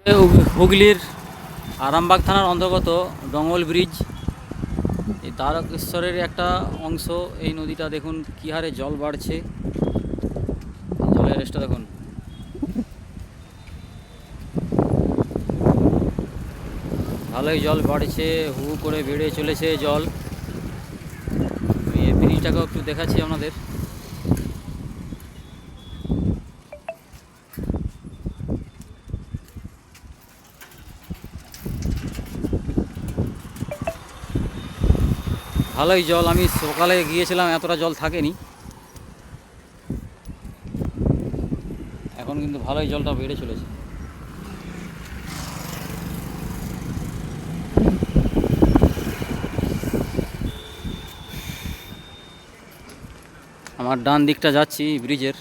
হুগলির আরামবাগ থানার অন্তর্গত ডঙ্গল ব্রিজ, এই তারকেশ্বরের একটা অংশ। এই নদীটা দেখুন কী হারে জল বাড়ছে, জলের রেসটা দেখুন। ভালোই জল বাড়ছে, হু হু করে বেড়ে চলেছে জল। এই ব্রিজটাকেও একটু দেখাচ্ছি আপনাদের। ভালোই জল, আমি সকালে গিয়েছিলাম এতটা জল থাকেনি, এখন কিন্তু ভালোই জলটা বেড়ে চলেছে। আমার ডান দিকটা যাচ্ছি ব্রিজের,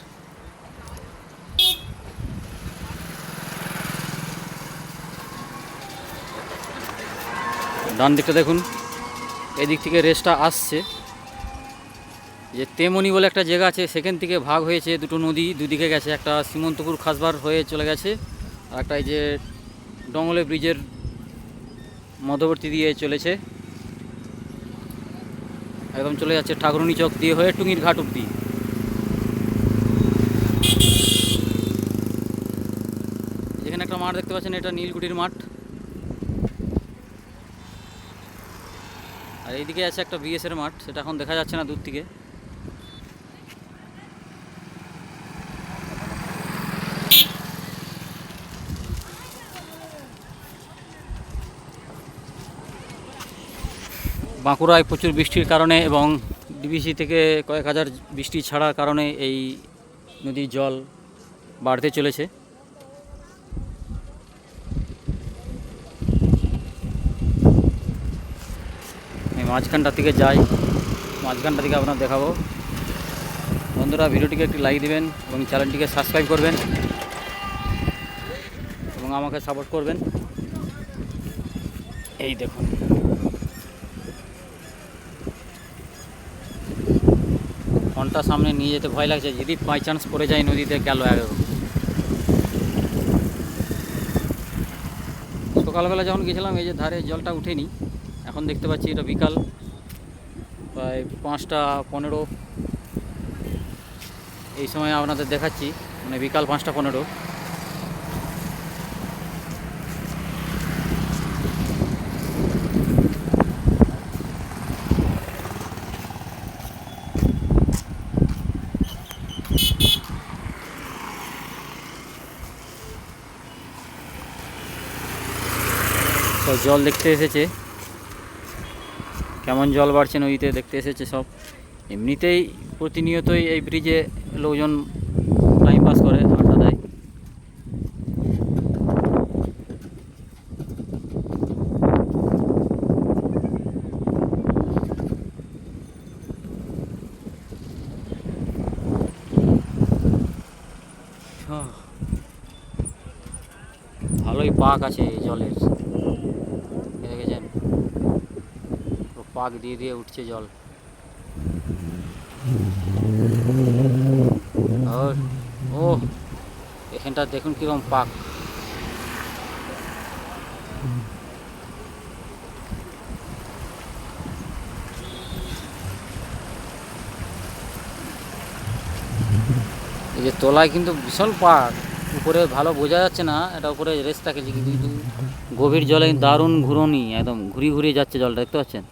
ডান দিকটা দেখুন। এদিক থেকে রেসটা আসছে, যে তেমনি বলে একটা জায়গা আছে, সেখান থেকে ভাগ হয়েছে, দুটো নদী দুদিকে গেছে। একটা সীমন্তপুর খাসবার হয়ে চলে গেছে, আর একটা এই যে ডঙ্গলে ব্রিজের মধ্যবর্তী দিয়ে চলেছে, একদম চলে যাচ্ছে ঠাকুরনি চক দিয়ে হয়ে টুঙ্গির ঘাট অব্দি। যেখানে একটা মাঠ দেখতে পাচ্ছেন, এটা নীলকুঠির মাঠ। আর এইদিকে আছে একটা বিএসের মাঠ, সেটা এখন দেখা যাচ্ছে না দূর থেকে। বাঁকুড়ায় প্রচুর বৃষ্টির কারণে এবং ডিবিসি থেকে কয়েক হাজার বৃষ্টি ছাড়ার কারণে এই নদীর জল বাড়তে চলেছে। আমি মাঝখানটা থেকে যাই, মাঝখানটা থেকে আপনার দেখাবো। বন্ধুরা, ভিডিওটিকে একটি লাইক দেবেন এবং চ্যানেলটিকে সাবস্ক্রাইব করবেন এবং আমাকে সাপোর্ট করবেন। এই দেখুন, ফোনটা সামনে নিয়ে যেতে ভয় লাগছে, যদি বাই চান্স পড়ে যায় নদীতে গেল একদম। সকালবেলা যখন গেছিলাম এই যে ধারে জলটা উঠেনি, এখন দেখতে পাচ্ছি এটা বিকাল প্রায় 5টা 15। এই সময় আপনাদের দেখাচ্ছি, মানে বিকাল 5টা 15। তো জল দেখতে এসেছে, কেমন জল বাড়ছে নদীতে দেখতে এসেছে সব। এমনিতেই প্রতিনিয়তই এই ব্রিজে লোকজন টাইম পাস করে, আড্ডা দেয়। ভালোই পাক আছে এই জলের, দেখেছেন পাক দিয়ে দিয়ে উঠছে জল। আর ও এখানটা দেখুন কিরকম পাক। এই যে তলায় কিন্তু বিশাল পাক, উপরে ভালো বোঝা যাচ্ছে না, এটা উপরে রেস্ট থাকে কিন্তু গভীর জলে দারুণ ঘুরনি, একদম ঘুরিয়ে ঘুরিয়ে যাচ্ছে জলটা, দেখতে পাচ্ছেন।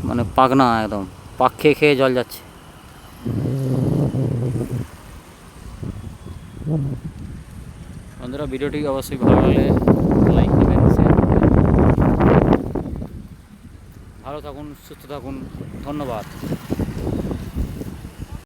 মানে পাক না, একদম পাক খেয়ে খেয়ে জল যাচ্ছে। বন্ধুরা, ভিডিওটি অবশ্যই ভালো লাগলে লাইক দেবেন, শেয়ার করবেন। ভালো থাকুন, সুস্থ থাকুন, ধন্যবাদ।